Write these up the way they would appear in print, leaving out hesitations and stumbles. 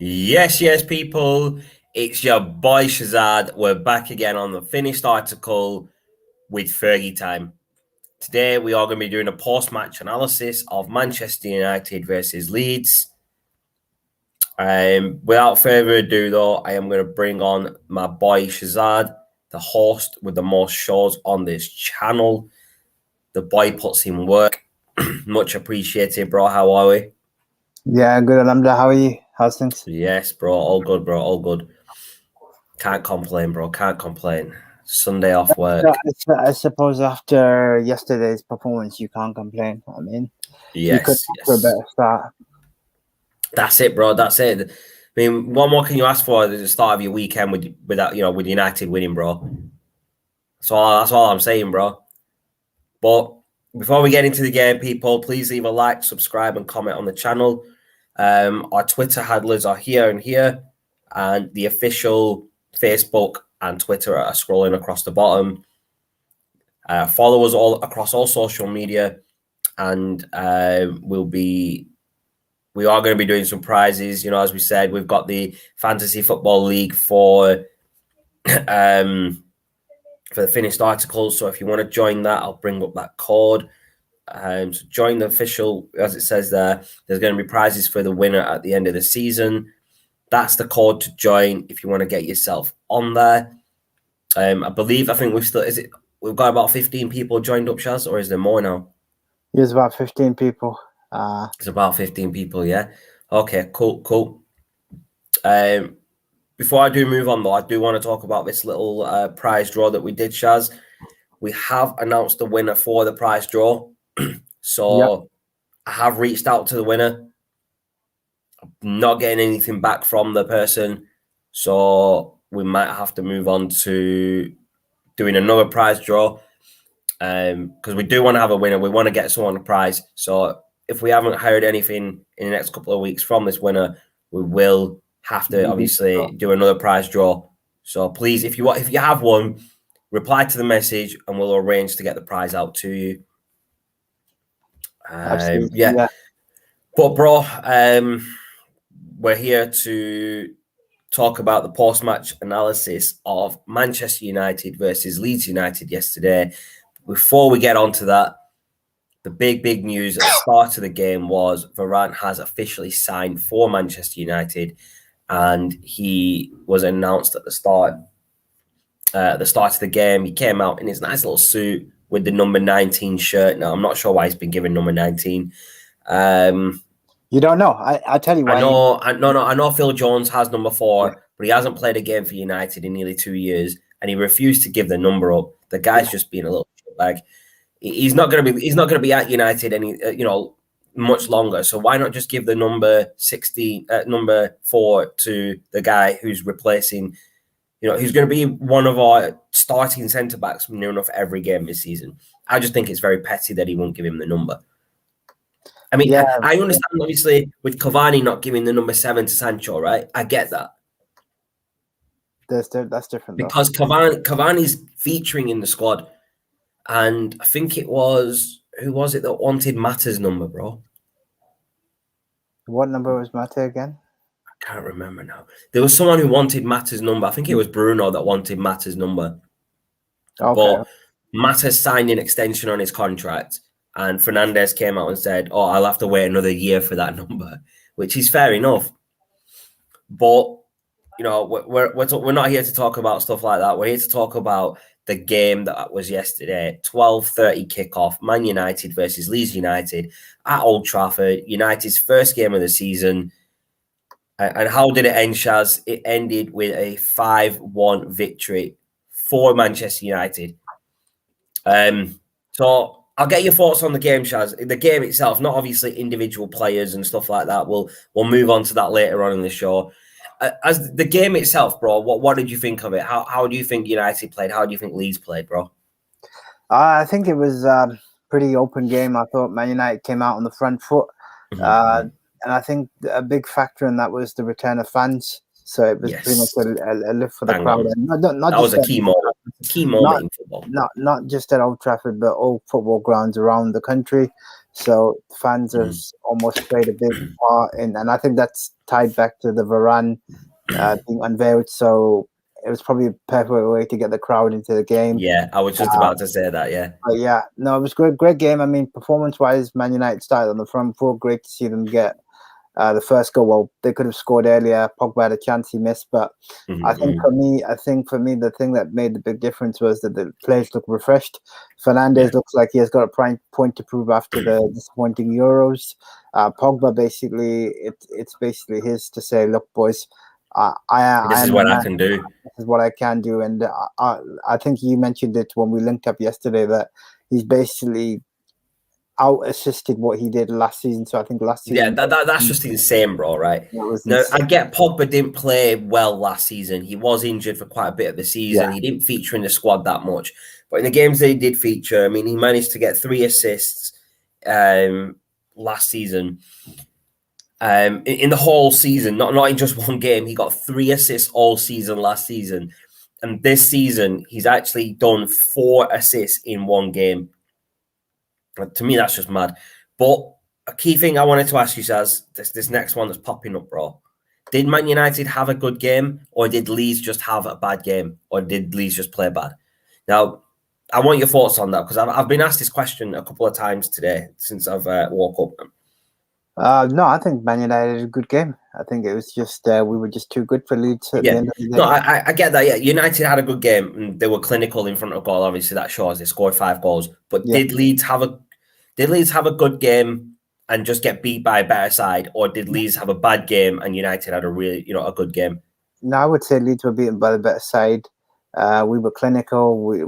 Yes, people. It's your boy Shazad. We're back again on the finished article with FergieTime. Today, we are going to be doing a post-match analysis of Manchester United versus Leeds. Without further ado, though, I am going to bring on my boy Shazad, the host with the most shows on this channel. The boy puts in work. Much appreciated, bro. How are we? Yeah, good. Alhamdulillah. How are you? How's things? Yes, bro. All good, bro. All good. Can't complain, bro. Can't complain. Sunday off work. I suppose after yesterday's performance, you can't complain. I mean, you could Yes. ask for a better start. That's it, bro. That's it. I mean, what more can you ask for at the start of your weekend with United winning, bro? That's all I'm saying, bro. But before we get into the game, people, please leave a like, subscribe, and comment on the channel. Our Twitter handlers are here and here, and the official Facebook and Twitter are scrolling across the bottom. Follow us all across all social media, and we are going to be doing some prizes. You know, as we said, we've got the Fantasy Football League for the finished articles. So if you want to join that, I'll bring up that code. So join the official, as it says there. There's going to be prizes for the winner at the end of the season. That's the code to join if you want to get yourself on there. I think we've got about 15 people joined up, Shaz, or is there more now? There's about 15 people. It's about 15 people, yeah. Okay, cool. Before I do move on, though, I do want to talk about this little prize draw that we did, Shaz. We have announced the winner for the prize draw. So I have reached out to the winner. I'm not getting anything back from the person. So we might have to move on to doing another prize draw. Because we do want to have a winner. We want to get someone a prize. So if we haven't heard anything in the next couple of weeks from this winner, we will have to obviously do another prize draw. So please, if you have one, reply to the message and we'll arrange to get the prize out to you. Yeah. But bro, we're here to talk about the post-match analysis of Manchester United versus Leeds United yesterday. Before we get on to that, the big news at the start of the game was Varane has officially signed for Manchester United, and he was announced at the start of the game. He came out in his nice little suit with the number 19 shirt. Now, I'm not sure why he's been given number 19. You don't know. I'll tell you why. I know Phil Jones has number 4, but he hasn't played a game for United in nearly 2 years, and he refused to give the number up. The guy's just being a little shitbag. He's not going to be at United much longer. So why not just give the number 4 to the guy who's replacing, who's going to be one of our starting centre backs near enough every game this season. I just think it's very petty that he won't give him the number. I mean, I understand obviously with Cavani not giving the number 7 to Sancho, right? I get that. That's different because Cavani's featuring in the squad. And I think who was it that wanted Mata's number, bro? What number was Mata again? I can't remember now. There was someone who wanted Mata's number. I think it was Bruno that wanted Mata's number. Okay. But Mata signed an extension on his contract, and Fernandes came out and said, "Oh, I'll have to wait another year for that number," which is fair enough. But we're not here to talk about stuff like that. We're here to talk about the game that was yesterday, 12:30 kickoff, Man United versus Leeds United at Old Trafford, United's first game of the season. And how did it end, Shaz? It ended with a 5-1 victory for Manchester United. So I'll get your thoughts on the game, Shaz. The game itself, not obviously individual players and stuff like that. We'll move on to that later on in the show. As the game itself, bro, what did you think of it? How do you think United played? How do you think Leeds played, bro? I think it was a pretty open game. I thought Man United came out on the front foot. And I think a big factor in that was the return of fans. So it was pretty much a lift for the crowd. And not that was a key moment. Key moment in football. Not just at Old Trafford, but all football grounds around the country. So fans have almost played a big part in, and I think that's tied back to the Varane being unveiled. So it was probably a perfect way to get the crowd into the game. Yeah, I was just about to say that. Yeah, but yeah, no, it was great game. I mean, performance-wise, Man United started on the front foot. Great to see them get the first goal. Well, they could have scored earlier. Pogba had a chance he missed, but I think for me, the thing that made the big difference was that the players look refreshed. Fernandes looks like he has got a point to prove after the disappointing Euros. Pogba basically, it's basically his to say, look, boys, this is what I can do. This is what I can do, and I think you mentioned it when we linked up yesterday that he's basically out assisted what he did last season. So I think last season, that's just insane, bro. Right? No, I get Pogba didn't play well last season. He was injured for quite a bit of the season. He didn't feature in the squad that much, but in the games that he did feature, I mean, he managed to get 3 assists last season. In the whole season, not in just one game, he got 3 assists all season last season, and this season he's actually done 4 assists in one game. To me, that's just mad. But a key thing I wanted to ask you, Saz, this next one that's popping up, bro. Did Man United have a good game, or did Leeds just have a bad game, or did Leeds just play bad? Now, I want your thoughts on that because I've been asked this question a couple of times today since I've woke up. No, I think Man United had a good game. I think it was just we were just too good for Leeds at the end of the day. No, I get that. Yeah, United had a good game and they were clinical in front of goal. Obviously, that shows they scored 5 goals. But did Leeds have a good game and just get beat by a better side, or did Leeds have a bad game and United had a really a good game? No, I would say Leeds were beaten by the better side. We were clinical. We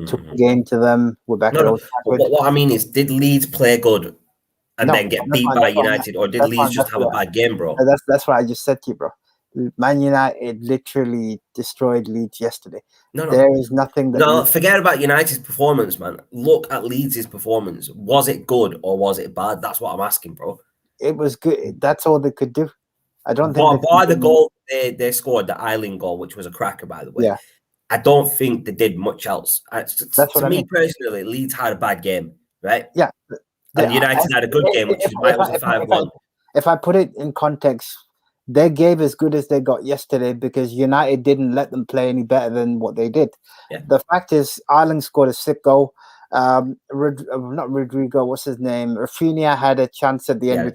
took the game to them. We're back at Old Trafford. What I mean is, did Leeds play good and then get beat by United, or did Leeds just have a bad game, bro? That's what I just said to you, bro. Man United literally destroyed Leeds yesterday. There is nothing that. Forget about United's performance, man. Look at Leeds' performance. Was it good or was it bad? That's what I'm asking, bro. It was good. That's all they could do. I don't think. By the goal they scored, the Island goal, which was a cracker, by the way. Yeah. I don't think they did much else. To me personally, Leeds had a bad game, right? Yeah. And United had a good game, which is why it was a 5-1. If I put it in context, they gave as good as they got yesterday because United didn't let them play any better than what they did. Yeah. The fact is, Ireland scored a sick goal. Not Rodrigo, what's his name? Rafinha had a chance at the end.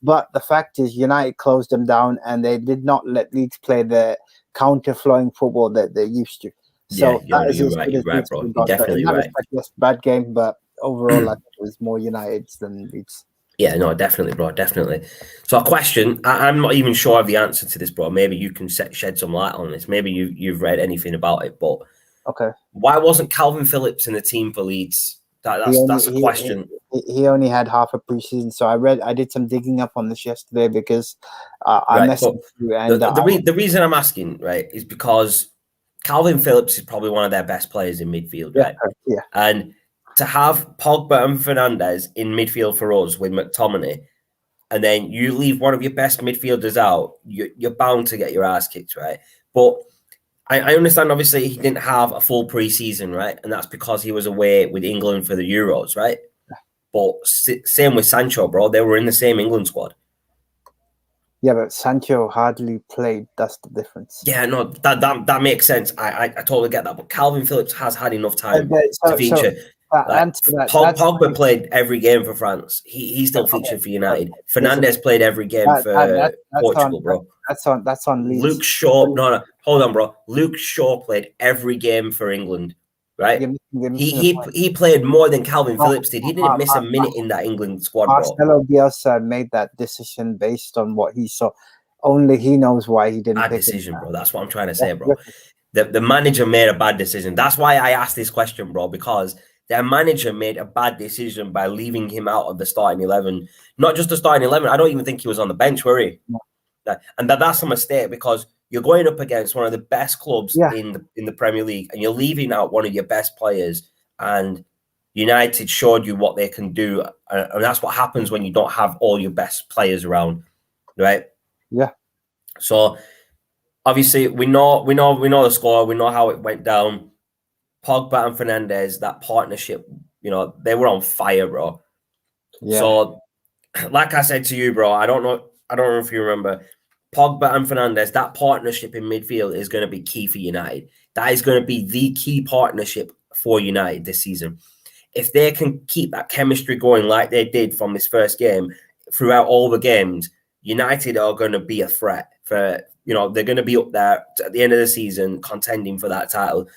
But the fact is, United closed them down and they did not let Leeds play the counter-flowing football that they're used to. So you're right, bro. You're definitely right. Yes, bad game, but overall, I think it was more United's than Leeds. Yeah, no, definitely, bro, definitely. So a question, I'm not even sure of the answer to this, bro. Maybe you can shed some light on this. Maybe you've read anything about it, but why wasn't Calvin Phillips in the team for Leeds? That's a question. He only had half a preseason, so I did some digging up on this yesterday because I messaged you. And the reason I'm asking, right, is because Calvin Phillips is probably one of their best players in midfield, right? Yeah. And to have Pogba and Fernandes in midfield for us with McTominay, and then you leave one of your best midfielders out, you're bound to get your ass kicked, right? But I understand, obviously, he didn't have a full preseason, right? And that's because he was away with England for the Euros, right? But same with Sancho, bro. They were in the same England squad. Yeah, but Sancho hardly played. That's the difference. Yeah, no, that makes sense. I totally get that. But Calvin Phillips has had enough time to feature. Pogba played every game for France. He still featured for United. Fernandes played every game for Portugal, bro. That's on Leeds. Luke Shaw. No, hold on, bro. Luke Shaw played every game for England, right? He played more than Calvin Phillips did. He didn't miss a minute in that England squad, bro. Marcelo Bielsa made that decision based on what he saw. Only he knows why he didn't. Bad decision, bro. That's what I'm trying to say, bro. The manager made a bad decision. That's why I asked this question, bro, because their manager made a bad decision by leaving him out of the starting 11. Not just the starting 11. I don't even think he was on the bench, were he? No. And that's a mistake because you're going up against one of the best clubs in the Premier League and you're leaving out one of your best players. And United showed you what they can do. And that's what happens when you don't have all your best players around, right? Yeah. So obviously we know the score. We know how it went down. Pogba and Fernandes, that partnership, they were on fire, bro. Yeah. So, like I said to you, bro, I don't know if you remember, Pogba and Fernandes, that partnership in midfield is going to be key for United. That is going to be the key partnership for United this season. If they can keep that chemistry going like they did from this first game throughout all the games, United are going to be a threat for, they're going to be up there at the end of the season contending for that title.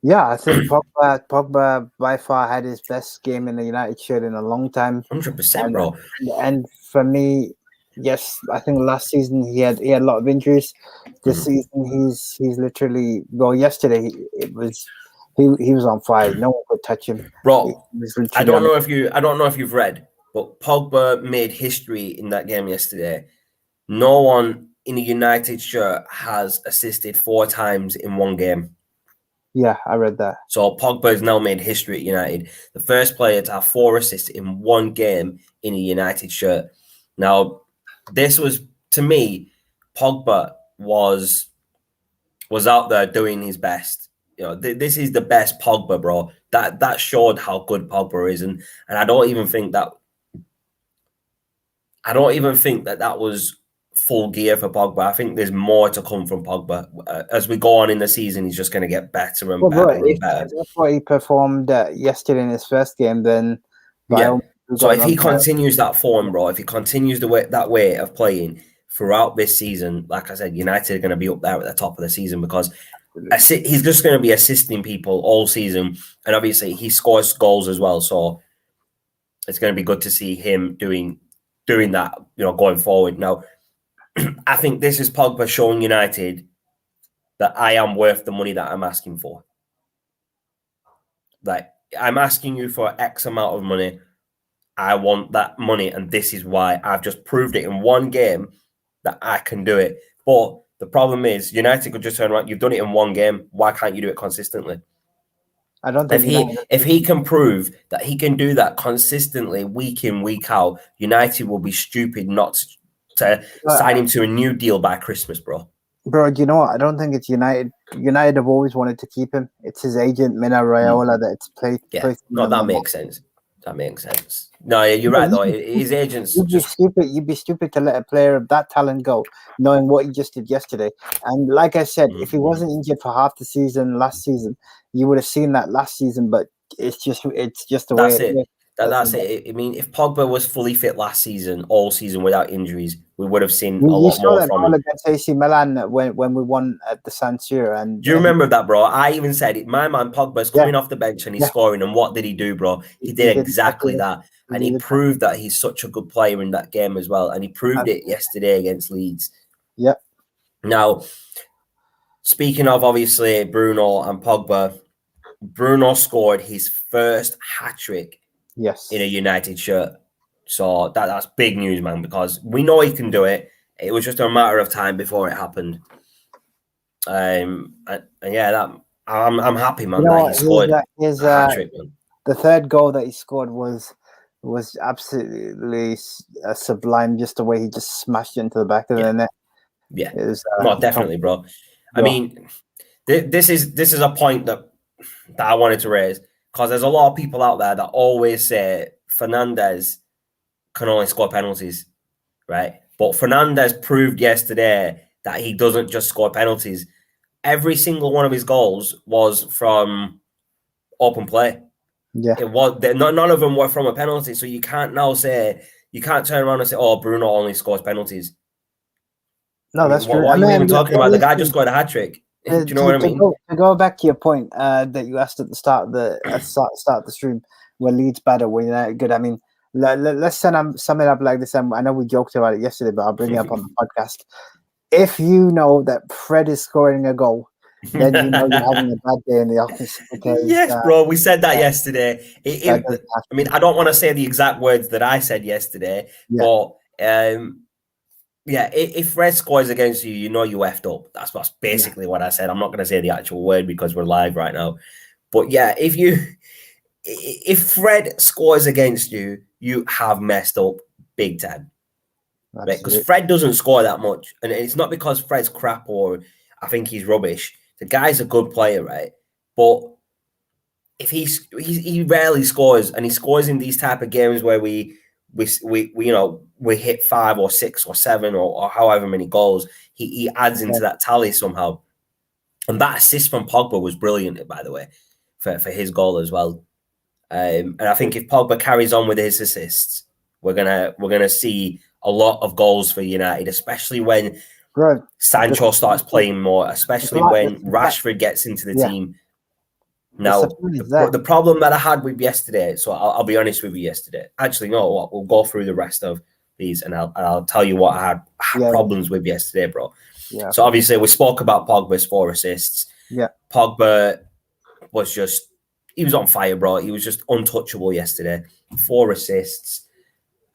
Yeah, I think Pogba by far had his best game in the United shirt in a long time. 100%, bro. And for me, yes, I think last season he had a lot of injuries. This season he's literally, yesterday he was on fire. No one could touch him. Bro, I don't know if you've read, but Pogba made history in that game yesterday. No one in a United shirt has assisted 4 times in one game. Yeah, I read that. So Pogba has now made history at United. The first player to have 4 assists in one game in a United shirt. Now, this was, to me, Pogba was out there doing his best. This is the best Pogba, bro. That showed how good Pogba is, and I don't even think that was full gear for Pogba. I think there's more to come from Pogba. As we go on in the season, he's just going to get better and better and better. That's what he performed yesterday in his first game, then so if he continues that form, bro, if he continues that way of playing throughout this season, like I said, United are going to be up there at the top of the season because he's just going to be assisting people all season, and obviously he scores goals as well. So it's going to be good to see him doing that, going forward. Now, I think this is Pogba showing United that I am worth the money that I'm asking for. Like, I'm asking you for X amount of money. I want that money, and this is why. I've just proved it in one game that I can do it. But the problem is, United could just turn around. You've done it in one game. Why can't you do it consistently? I don't think if he can prove that he can do that consistently, week in, week out, United will be stupid not to sign him to a new deal by Christmas, bro. Bro, you know what? I don't think it's United. United have always wanted to keep him. It's his agent, Mina Raiola, that's played. Yeah, no, that makes sense. That makes sense. No, yeah, you're right though. His agents. You'd be stupid to let a player of that talent go, knowing what he just did yesterday. And like I said, if he wasn't injured for half the season last season, you would have seen that last season. But it's just the way it is. That's it. I mean, if Pogba was fully fit last season, all season without injuries, we would have seen a lot more from him. Against AC Milan when we won at the San Siro. And do you remember that, bro? I even said it. My man Pogba's coming off the bench and he's scoring. And what did he do, bro? He did exactly that. And he proved that he's such a good player in that game as well. And he proved it yesterday against Leeds. Yep. Now, speaking of obviously Bruno and Pogba, Bruno scored his first hat-trick in a United shirt. So that's big news, man, because we know he can do it. It was just a matter of time before it happened. And yeah, I'm happy, man, that he scored a hat-trick, man. The third goal that he scored was absolutely sublime, just the way he just smashed it into the back of the net. Yeah, it was, definitely, bro. I mean, this is a point that I wanted to raise, because there's a lot of people out there that always say Fernandes can only score penalties, right? But Fernandes proved yesterday that he doesn't just score penalties. Every single one of his goals was from open play. Yeah, it was. None of them were from a penalty. So you can't turn around and say, "Oh, Bruno only scores penalties." No, that's true. What are you even talking about? The guy just scored a hat trick. Do you know what I mean? To go back to your point that you asked at the start of the stream, when Leeds better, when United good. I mean, let's sum it up like this. I know we joked about it yesterday, but I'll bring it up on the podcast. If you know that Fred is scoring a goal, then you know you're having a bad day in the office. Because, yes, bro, we said that yesterday. I mean, I don't want to say the exact words that I said yesterday, but if Fred scores against you, you know you effed up. That's basically what I said. I'm not going to say the actual word because we're live right now. But yeah, if Fred scores against you, you have messed up big time. Right? Because Fred doesn't score that much. And it's not because Fred's crap or I think he's rubbish. The guy's a good player, right? But if he rarely scores, and he scores in these type of games where we hit 5 or 6 or 7 or however many goals, he adds into that tally somehow. And that assist from Pogba was brilliant, by the way, for his goal as well. And I think if Pogba carries on with his assists, we're gonna see a lot of goals for United, especially when Sancho starts playing more, especially when Rashford gets into the team. Now, the problem that I had with yesterday, so I'll be honest with you yesterday. Actually, no, what? We'll go through the rest of these, and I'll tell you what I had problems with yesterday, bro. Yeah. So obviously, we spoke about Pogba's 4 assists. Yeah. Pogba was he was on fire, bro. He was just untouchable yesterday. 4 assists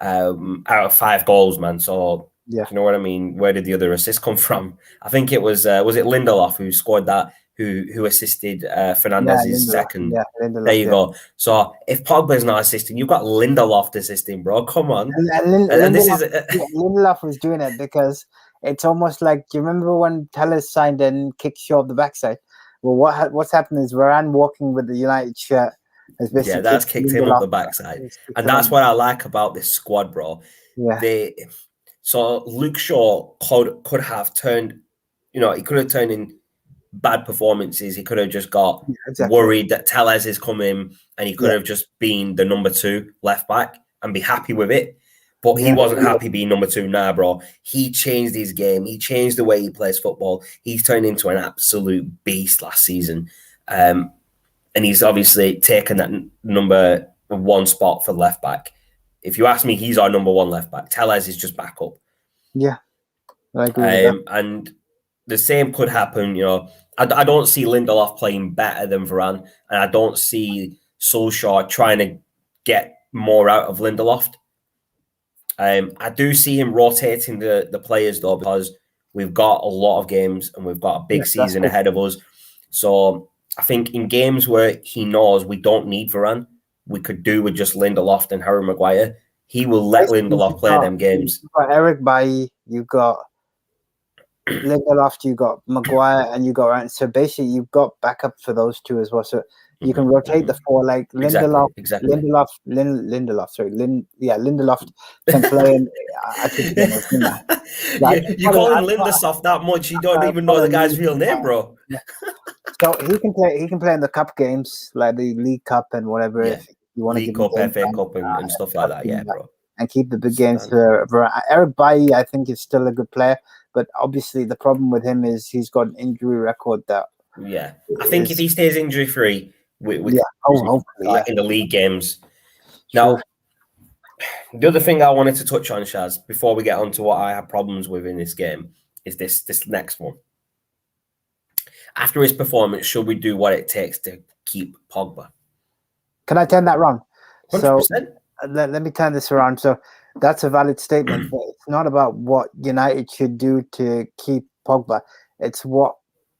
out of 5 goals, man. So you know what I mean? Where did the other assist come from? I think it was it Lindelof who scored that, who assisted Fernandez's second. Yeah, Lindelof, there you go. So if Pogba's not assisting, you've got Lindelof assisting, bro. Come on. And this is Lindelof was doing it because it's almost like, do you remember when Telles signed and kicked short the backside? Well, what's happened is Varane walking with the United shirt has basically that's kicked him up the backside, and that's what I like about this squad, bro. Yeah. So Luke Shaw could have turned, he could have turned in bad performances. He could have just got worried that Telles is coming, and he could have just been the number 2 left back and be happy with it. But he wasn't happy being number 2 now, bro. He changed his game. He changed the way he plays football. He's turned into an absolute beast last season. And he's obviously taken that number 1 spot for left back. If you ask me, he's our number 1 left back. Telles is just back up. Yeah, I agree with that. And the same could happen, I don't see Lindelof playing better than Varane, and I don't see Solskjaer trying to get more out of Lindelof. I do see him rotating the players, though, because we've got a lot of games and we've got a big season ahead of us. So I think in games where he knows we don't need Varane, we could do with just Lindelof and Harry Maguire. He will let Lindelof play them games. You've got Eric Bailly, you've got Lindelof, you got Maguire, and you got Ryan. So basically, you've got backup for those 2 as well. So you can rotate the 4, like Lindelof. Lindelof can play. You call him Lindelof that much, you don't even know the guy's real name, bro. So he can play in the cup games, like the League Cup and whatever. If you want to League Cup, FA Cup, and stuff like that, bro. And keep the big games for Eric Bailly. I think is still a good player, but obviously the problem with him is he's got an injury record that. Yeah, I think if he stays injury free, hopefully in the league games. Now, the other thing I wanted to touch on, Shaz, before we get on to what I have problems with in this game, is this next one. After his performance, should we do what it takes to keep Pogba? Can I turn that around? 100%. So let me turn this around. So that's a valid statement, but it's not about what United should do to keep Pogba. It's what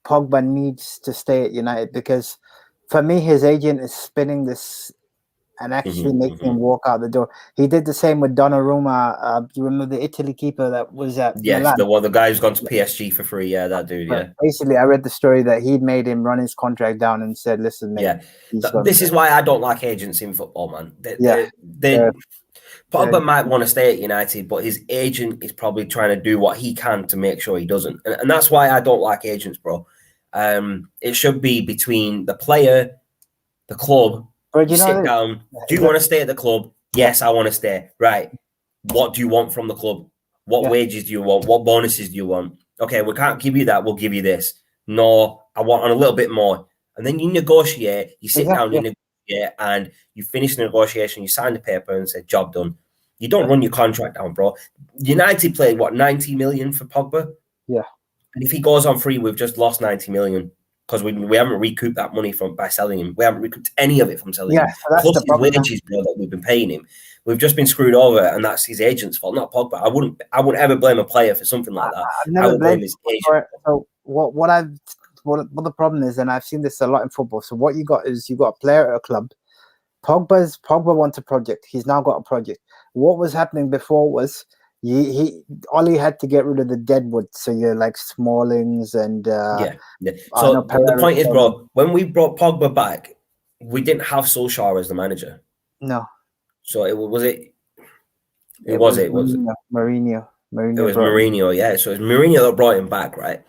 Pogba needs to stay at United, because for me, his agent is spinning this and actually making him walk out the door. He did the same with Donnarumma. You remember the Italy keeper that was at Milan? the guy who's gone to PSG for free. Yeah, that dude. Yeah. Basically, I read the story that he'd made him run his contract down and said, "Listen, mate, this is why I don't like agents in football, man. Pogba might want to stay at United, but his agent is probably trying to do what he can to make sure he doesn't, and that's why I don't like agents, bro. It should be between the player, the club. Sit down. Do you want to stay at the club? Yes, I want to stay. Right. What do you want from the club? What wages do you want? What bonuses do you want? Okay, we can't give you that. We'll give you this. No, I want a little bit more. And then you negotiate. You sit down, you negotiate, and you finish the negotiation. You sign the paper and say, job done. You don't run your contract down, bro. United played, 90 million for Pogba? Yeah. And if he goes on free, we've just lost 90 million. Because we haven't recouped that money by selling him. We haven't recouped any of it from selling him. So plus his wages, bro, that we've been paying him. We've just been screwed over, and that's his agent's fault, not Pogba. I wouldn't ever blame a player for something like that. I would blame his agent. So what the problem is, and I've seen this a lot in football. So what you got is you got a player at a club. Pogba wants a project. He's now got a project. What was happening before was Ollie had to get rid of the deadwood, so you're like Smallings and So the point is, bro, when we brought Pogba back, we didn't have Solskjaer as the manager. No. So it was it. It was Mourinho. It was Mourinho, yeah. So it was Mourinho that brought him back, right?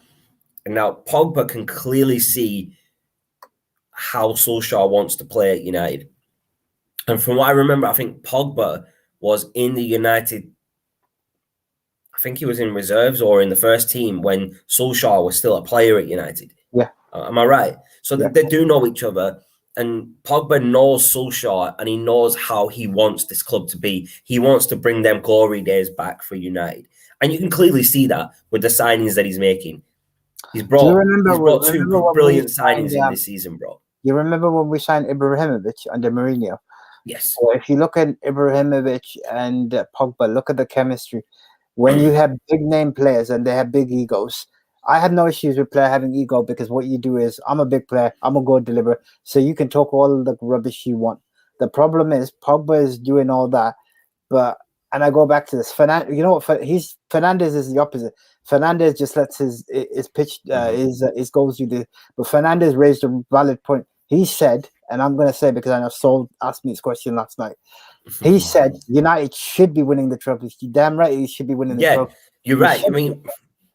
And now Pogba can clearly see how Solskjaer wants to play at United. And from what I remember, I think Pogba was in the United. I think he was in reserves or in the first team when Solskjaer was still a player at United. Yeah. Am I right? So they do know each other. And Pogba knows Solskjaer and he knows how he wants this club to be. He wants to bring them glory days back for United. And you can clearly see that with the signings that he's making. He's brought two brilliant signings in this season, bro. You remember when we signed Ibrahimovic under Mourinho? Yes. So if you look at Ibrahimovic and Pogba, look at the chemistry. When you have big name players and they have big egos, I have no issues with player having ego because what you do is, I'm a big player, I'm a goal deliverer, so you can talk all the rubbish you want. The problem is Pogba is doing all that, and I go back to this. You know what? Fernandes is the opposite. Fernandes just lets his pitch, his goals do this. But Fernandes raised a valid point. He said, and I'm going to say because I know Saul asked me this question last night. He said United should be winning the trophy. You're damn right, he should be winning the trophy. You're right. I mean,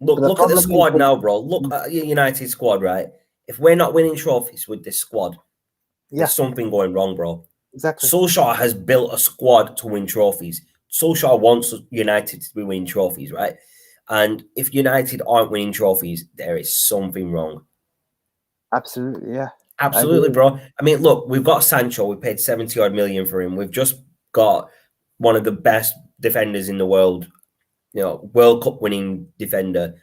look at the squad now, bro. Look at your United squad, right? If we're not winning trophies with this squad, there's something going wrong, bro. Exactly. Solskjaer has built a squad to win trophies. Solskjaer wants United to be winning trophies, right? And if United aren't winning trophies, there is something wrong. Absolutely, yeah. Absolutely, bro. I mean, look, we've got Sancho. We paid 70-odd million for him. We've just got one of the best defenders in the world, World Cup winning defender.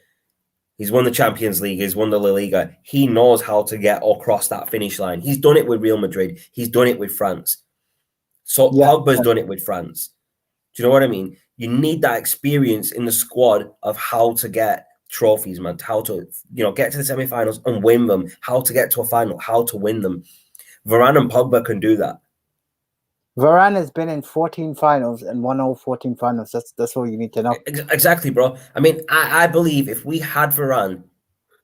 He's won the Champions League. He's won the La Liga. He knows how to get across that finish line. He's done it with Real Madrid. He's done it with France. So Pogba's done it with France. Do you know what I mean? You need that experience in the squad of how to get trophies, man. How to, get to the semi-finals and win them. How to get to a final. How to win them. Varane and Pogba can do that. Varane has been in 14 finals and won all 14 finals. That's all you need to know. Exactly, bro. I mean, I believe if we had Varane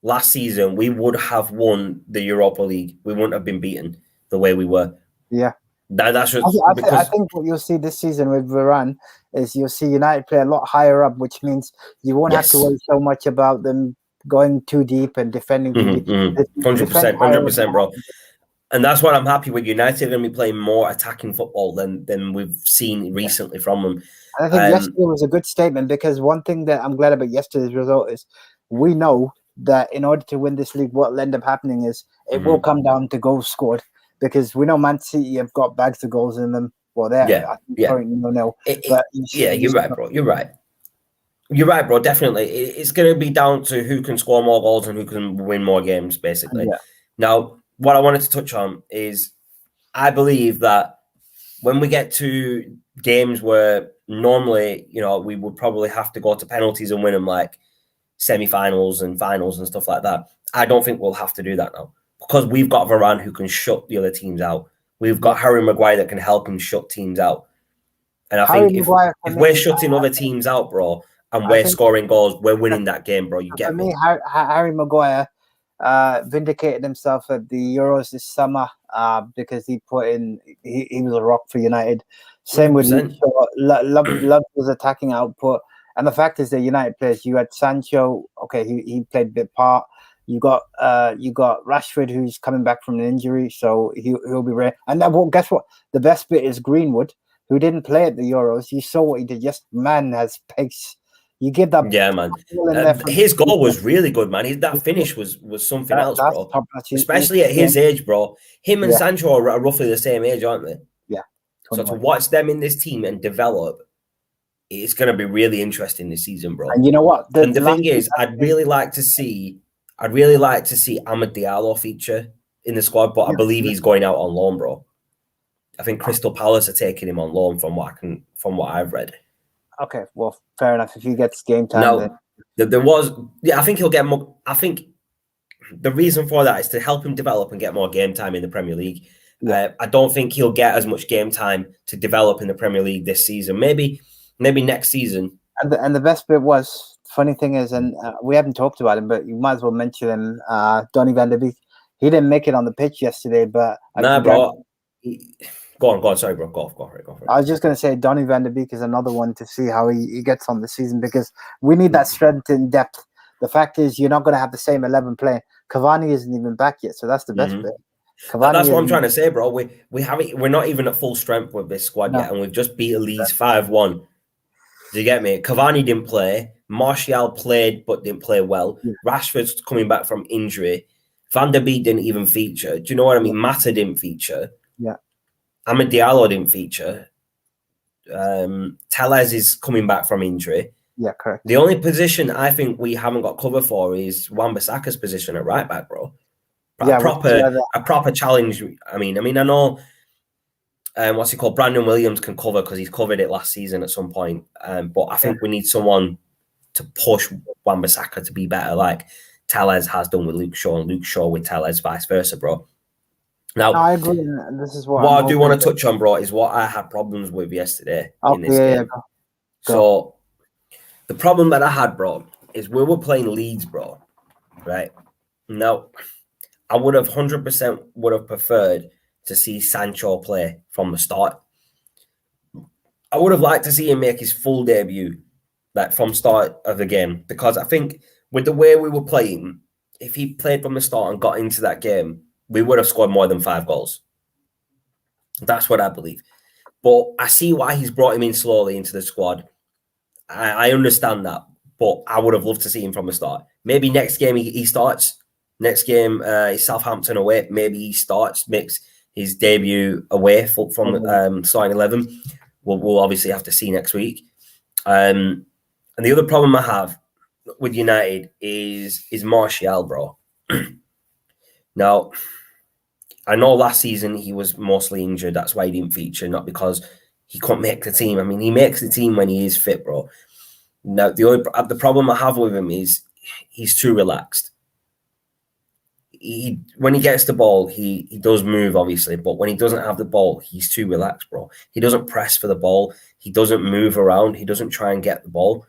last season, we would have won the Europa League. We wouldn't have been beaten the way we were. Yeah. That's just I think what you'll see this season with Varane is you'll see United play a lot higher up, which means you won't have to worry so much about them going too deep and defending too deep. 100%, bro. And that's what I'm happy with. United are going to be playing more attacking football than we've seen recently from them. And I think yesterday was a good statement because one thing that I'm glad about yesterday's result is we know that in order to win this league, what will end up happening is it will come down to goals scored because we know Man City have got bags of goals in them. Well, currently no. You're right, bro. You're right, bro. Definitely. It's going to be down to who can score more goals and who can win more games, basically. Yeah. Now, what I wanted to touch on is I believe that when we get to games where normally, we would probably have to go to penalties and win them like semi-finals and finals and stuff like that. I don't think we'll have to do that now because we've got Varane who can shut the other teams out. We've got Harry Maguire that can help him shut teams out. And I think if we're shutting other teams out, bro, and we're scoring goals, we're winning that game, bro. You get me? Harry Maguire vindicated himself at the Euros this summer because he put in he was a rock for United. Same 100%. With Leeds. Love his attacking output, and the fact is that United players. You had Sancho. Okay, he played a big part. You got Rashford who's coming back from an injury, so he'll be rare. And then, guess what? The best bit is Greenwood, who didn't play at the Euros. You saw what he did. Yes, man has pace. You give that. Yeah, man. His goal was really good, man. That finish was something else, bro. Especially at his age, bro. Him and Sancho are roughly the same age, aren't they? Yeah. 21. So to watch them in this team and develop, it's going to be really interesting this season, bro. And you know what? The thing is, I'd really like to see Amad Diallo feature in the squad, but I believe he's going out on loan, bro. I think Crystal Palace are taking him on loan from what I've read. Okay, well, fair enough. If he gets game time, now I think he'll get more. I think the reason for that is to help him develop and get more game time in the Premier League. Yeah. I don't think he'll get as much game time to develop in the Premier League this season. Maybe next season. And the best bit was, funny thing is, and we haven't talked about him, but you might as well mention him. Donny van de Beek. He didn't make it on the pitch yesterday, but bro. Go on. Sorry, bro. Go for it. I was just going to say Donny van de Beek is another one to see how he gets on the season, because we need that strength in depth. The fact is, you're not going to have the same 11 playing. Cavani isn't even back yet, so that's the best bit. That's what I'm trying to say, bro. We're not even at full strength with this squad yet, and we've just beat Leeds 5-1. Do you get me? Cavani didn't play. Martial played but didn't play well. Yeah. Rashford's coming back from injury. Van der Beek didn't even feature. Do you know what I mean? Mata didn't feature. Yeah. Amad Diallo didn't feature. Tellez is coming back from injury. Yeah, correct. The only position I think we haven't got cover for is Wan-Bissaka's position at right back, bro. A proper challenge. I mean, I know what's he called? Brandon Williams can cover because he's covered it last season at some point. But I think we need someone to push Wan-Bissaka to be better, like Tellez has done with Luke Shaw, and Luke Shaw with Tellez, vice versa, bro. Now, I agree. This is what I do want to touch on, bro, is what I had problems with yesterday in this game. Go. So the problem that I had, bro, is we were playing Leeds, bro, right? Now, I would have 100% preferred to see Sancho play from the start. I would have liked to see him make his full debut, like from start of the game, because I think with the way we were playing, if he played from the start and got into that game, we would have scored more than 5 goals. That's what I believe. But I see why he's brought him in slowly into the squad. I understand that, but I would have loved to see him from the start. Maybe next game he starts. Next game is Southampton away. Maybe he starts, makes his debut away from starting 11. We'll obviously have to see next week. And the other problem I have with United is Martial, bro. Now, I know last season he was mostly injured. That's why he didn't feature, not because he couldn't make the team. I mean, he makes the team when he is fit, bro. Now, the problem I have with him is he's too relaxed. When he gets the ball, he does move, obviously, but when he doesn't have the ball, he's too relaxed, bro. He doesn't press for the ball. He doesn't move around. He doesn't try and get the ball.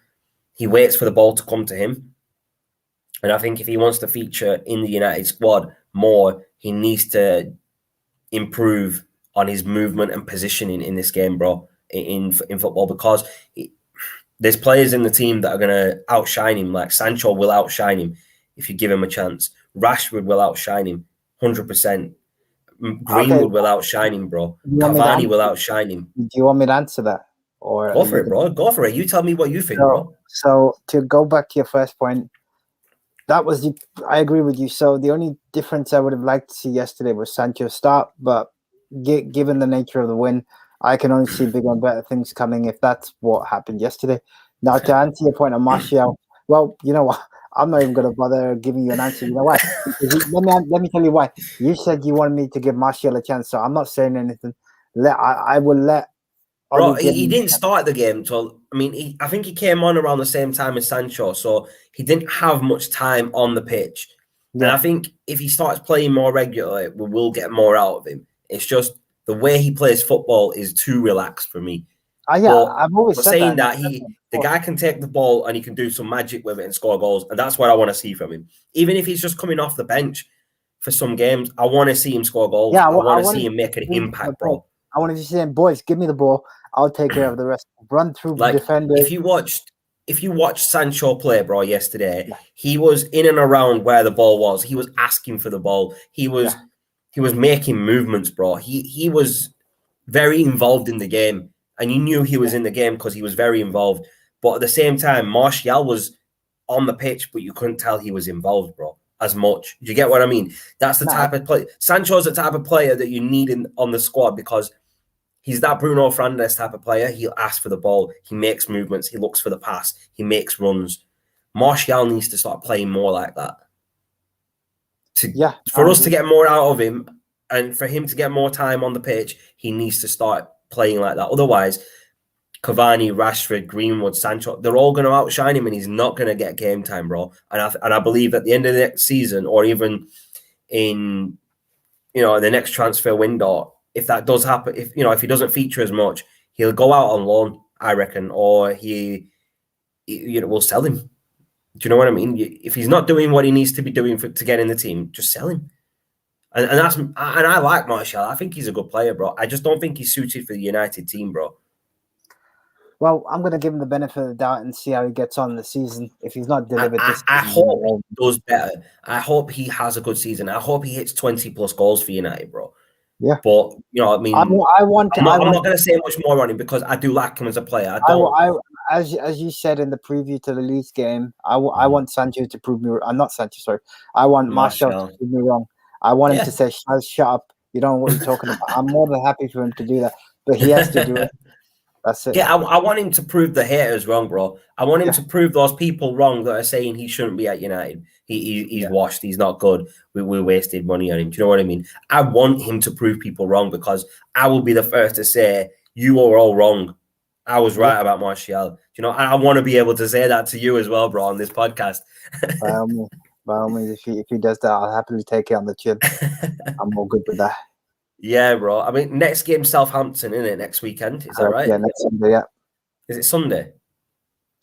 He waits for the ball to come to him. And I think if he wants to feature in the United squad more, he needs to improve on his movement and positioning in this game, bro, in football, because there's players in the team that are going to outshine him. Like Sancho will outshine him if you give him a chance. Rashford will outshine him 100%. Greenwood will outshine him, bro. Cavani will outshine him. Do you want me to answer that? Or go for it, bro. Go for it. You tell me what you think, bro. So to go back to your first point, I agree with you. So the only difference I would have liked to see yesterday was Sancho start, but given the nature of the win, I can only see bigger and better things coming if that's what happened yesterday. Now, to answer your point on Martial, well, you know what? I'm not even going to bother giving you an answer. You know why? Let me tell you why. You said you wanted me to give Martial a chance, so I'm not saying anything. I will let. Bro, he didn't start the game. So I think he came on around the same time as Sancho, so he didn't have much time on the pitch. Yeah. And I think if he starts playing more regularly, we will get more out of him. It's just the way he plays football is too relaxed for me. I've always said that the guy can take the ball and he can do some magic with it and score goals, and that's what I want to see from him. Even if he's just coming off the bench for some games, I want to see him score goals. Yeah, I want to see him make an impact, bro. I want to see him, boys, give me the ball. I'll take care of the rest. Run through the defenders. If you watched Sancho play, bro, yesterday, he was in and around where the ball was. He was asking for the ball. He was making movements, bro. He was very involved in the game, and you knew he was in the game because he was very involved. But at the same time, Martial was on the pitch, but you couldn't tell he was involved, bro, as much. Do you get what I mean? That's the type of play. Sancho's the type of player that you need on the squad, because he's that Bruno Fernandes type of player. He'll ask for the ball. He makes movements. He looks for the pass. He makes runs. Martial needs to start playing more like that. For us to get more out of him and for him to get more time on the pitch, he needs to start playing like that. Otherwise, Cavani, Rashford, Greenwood, Sancho, they're all going to outshine him, and he's not going to get game time, bro. And I believe at the end of the next season, or even in the next transfer window, if that does happen, if he doesn't feature as much, he'll go out on loan, I reckon, or we'll sell him. Do you know what I mean? If he's not doing what he needs to be doing to get in the team, just sell him. And I like Martial. I think he's a good player, bro. I just don't think he's suited for the United team, bro. Well, I'm going to give him the benefit of the doubt and see how he gets on the season. If he's not delivered this season, I hope he does better. I hope he has a good season. I hope he hits 20 plus goals for United, bro. Yeah. But, you know, I mean, I'm not going to say much more on him because I do like him as a player. As you said in the preview to the Leeds game, I want Sancho to prove me. I'm not Sancho, sorry. I want Martial to prove me wrong. I want him to say, "Shut up! You don't know what you're talking about." I'm more than happy for him to do that, but he has to do it. That's it. Yeah, I want him to prove the haters wrong, bro. I want him to prove those people wrong that are saying he shouldn't be at United. He's washed. He's not good. We wasted money on him. Do you know what I mean? I want him to prove people wrong because I will be the first to say you are all wrong. I was right about Martial. You know, I want to be able to say that to you as well, bro, on this podcast. By all means, if he does that, I'll happily take it on the chin. I'm all good with that. Yeah, bro. I mean, next game Southampton, isn't it? Next weekend, is that right? Yeah, next Sunday. Yeah. Is it Sunday?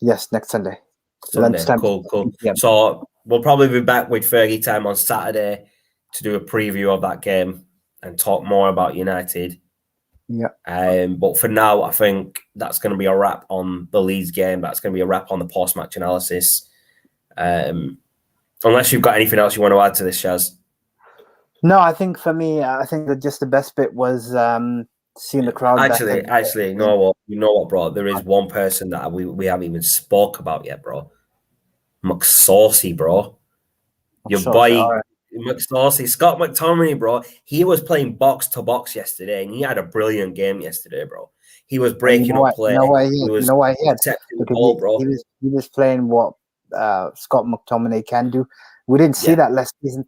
Yes, next Sunday. Sunday. Cool. Yeah. So we'll probably be back with FergieTime on Saturday to do a preview of that game and talk more about United. Yeah. But for now, I think that's going to be a wrap on the Leeds game. That's going to be a wrap on the post-match analysis. Unless you've got anything else you want to add to this, Shaz. No, I think for me, I think that just the best bit was seeing the crowd. Actually, you know what, bro? There is one person that we haven't even spoke about yet, bro. McSaucy, bro. Your boy, McSaucy, Scott McTominay, bro. He was playing box to box yesterday, and he had a brilliant game yesterday, bro. He was breaking up play. You know why he had? Ball, bro. He was playing what Scott McTominay can do. We didn't see that last season.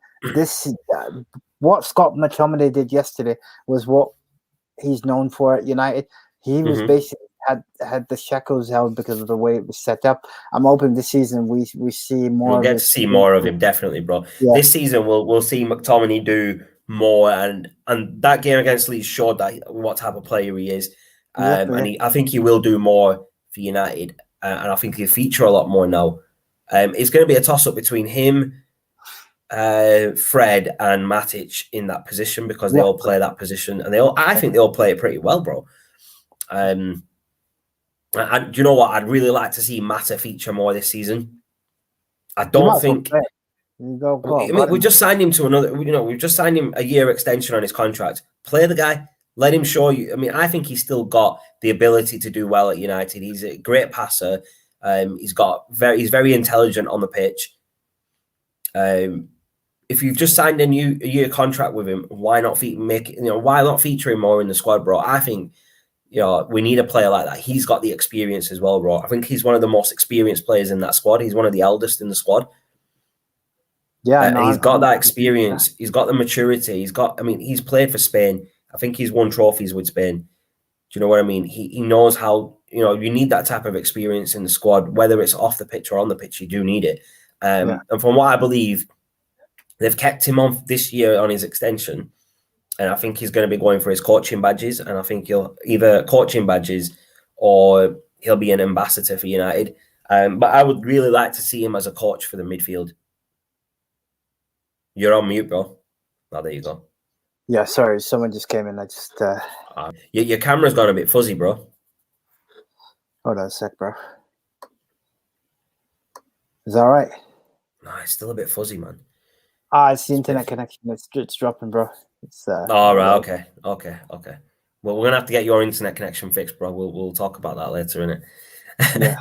What Scott McTominay did yesterday was what he's known for at United. He was basically had the shackles held because of the way it was set up. I'm hoping this season we see more. We'll get to see more of him, definitely, bro. Yeah. This season we'll see McTominay do more, and that game against Leeds showed that what type of player he is. I think he will do more for United, and I think he'll feature a lot more now. It's going to be a toss up between him, Fred, and Matic in that position because they all play that position, and I think they all play it pretty well, bro. And you know what? I'd really like to see Mata feature more this season. I don't think. We just signed him to another. We've just signed him a year extension on his contract. Play the guy. Let him show you. I mean, I think he's still got the ability to do well at United. He's a great passer. He's very intelligent on the pitch. If you've just signed a year contract with him, why not feature him more in the squad, bro? I think. We need a player like that. He's got the experience as well, bro. I think he's one of the most experienced players in that squad. He's one of the eldest in the squad. Yeah, he's got that experience. He's got the maturity. He's played for Spain. I think he's won trophies with Spain. Do you know what I mean? He knows how, you need that type of experience in the squad, whether it's off the pitch or on the pitch, you do need it. And from what I believe, they've kept him on this year on his extension. And I think he's going to be going for his coaching badges. And I think he'll either coaching badges or he'll be an ambassador for United. But I would really like to see him as a coach for the midfield. You're on mute, bro. Oh, there you go. Yeah, sorry. Someone just came in. I just... Your camera's gone a bit fuzzy, bro. Hold on a sec, bro. Is that all right? No, it's still a bit fuzzy, man. It's the internet connection. It's dropping, bro. All right. Okay. Well, we're gonna have to get your internet connection fixed, bro. We'll talk about that later, innit? Yeah.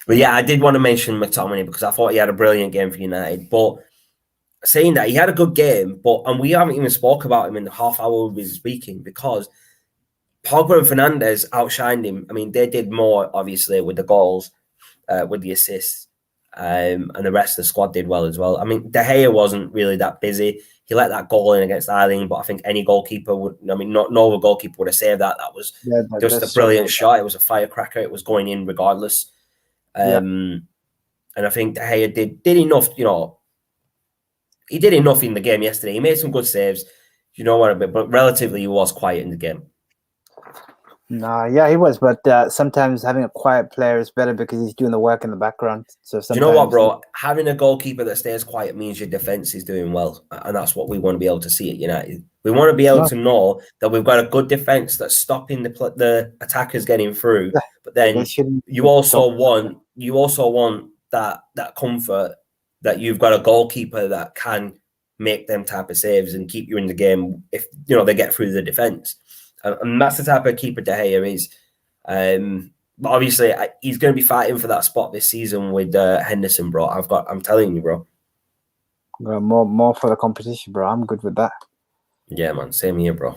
But yeah, I did want to mention McTominay because I thought he had a brilliant game for United. But saying that, he had a good game, and we haven't even spoke about him in the half hour we've been speaking because Pogba and Fernandes outshined him. I mean, they did more, obviously, with the goals, with the assists, and the rest of the squad did well as well. I mean, De Gea wasn't really that busy. He let that goal in against Eiling, but I think any goalkeeper would. I mean, no other goalkeeper would have saved that. That was just a brilliant shot. It was a firecracker. It was going in regardless. And I think De Gea did enough. He did enough in the game yesterday. He made some good saves. You know what I mean? But relatively, he was quiet in the game. No, yeah, he was, but sometimes having a quiet player is better because he's doing the work in the background. So Do you know what, sometimes, bro? Having a goalkeeper that stays quiet means your defense is doing well, and that's what we want to be able to see at United. We want to be able to know that we've got a good defense that's stopping the attackers getting through. But then you also want that comfort that you've got a goalkeeper that can make them type of saves and keep you in the game if they get through the defense. And that's the type of keeper De Gea is. But obviously, he's going to be fighting for that spot this season with Henderson, bro. I'm telling you, bro. More for the competition, bro. I'm good with that. Yeah, man. Same here, bro.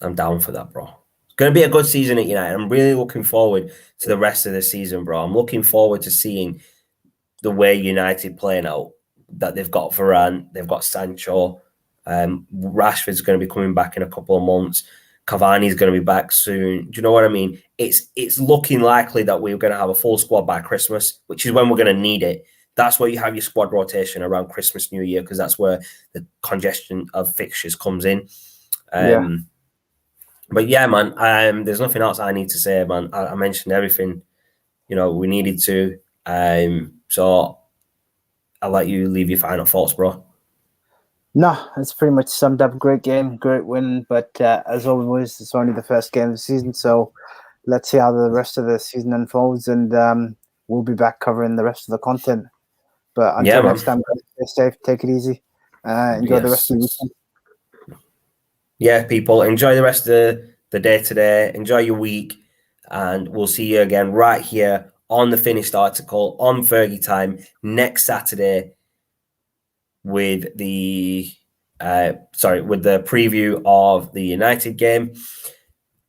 I'm down for that, bro. It's going to be a good season at United. I'm really looking forward to the rest of the season, bro. I'm looking forward to seeing the way United playing out. That they've got Varane, they've got Sancho. Rashford's going to be coming back in a couple of months. Cavani's going to be back soon. Do you know what I mean? It's looking likely that we're going to have a full squad by Christmas, which is when we're going to need it. That's where you have your squad rotation around Christmas, New Year, because that's where the congestion of fixtures comes in. But yeah, man, there's nothing else I need to say, man. I mentioned everything, we needed to. So I'll let you leave your final thoughts, bro. No, it's pretty much summed up. Great game, great win. But as always, it's only the first game of the season. So let's see how the rest of the season unfolds. And we'll be back covering the rest of the content. But until next time, stay safe, take it easy. Enjoy the rest of the weekend. Yeah, people, enjoy the rest of the day today. Enjoy your week. And we'll see you again right here on the finished article on FergieTime next Saturday with the preview of the United game.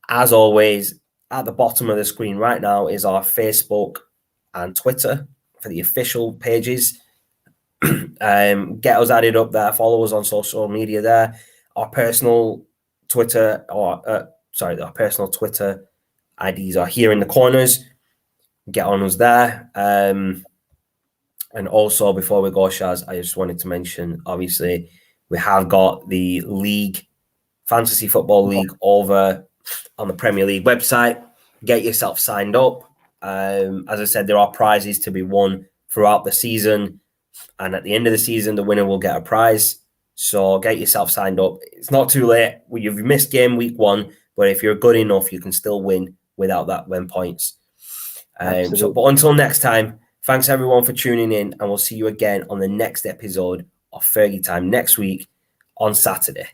As always, at the bottom of the screen right now is our Facebook and Twitter for the official pages. Get us added up there. Follow us on social media there. Our personal Twitter our personal Twitter IDs are here in the corners. Get on us there. And also, before we go, Shaz, I just wanted to mention, obviously, we have got the league, Fantasy Football League, over on the Premier League website. Get yourself signed up. As I said, there are prizes to be won throughout the season. And at the end of the season, the winner will get a prize. So get yourself signed up. It's not too late. You've missed game week 1, but if you're good enough, you can still win without that win points. But until next time, thanks everyone for tuning in, and we'll see you again on the next episode of FergieTime next week on Saturday.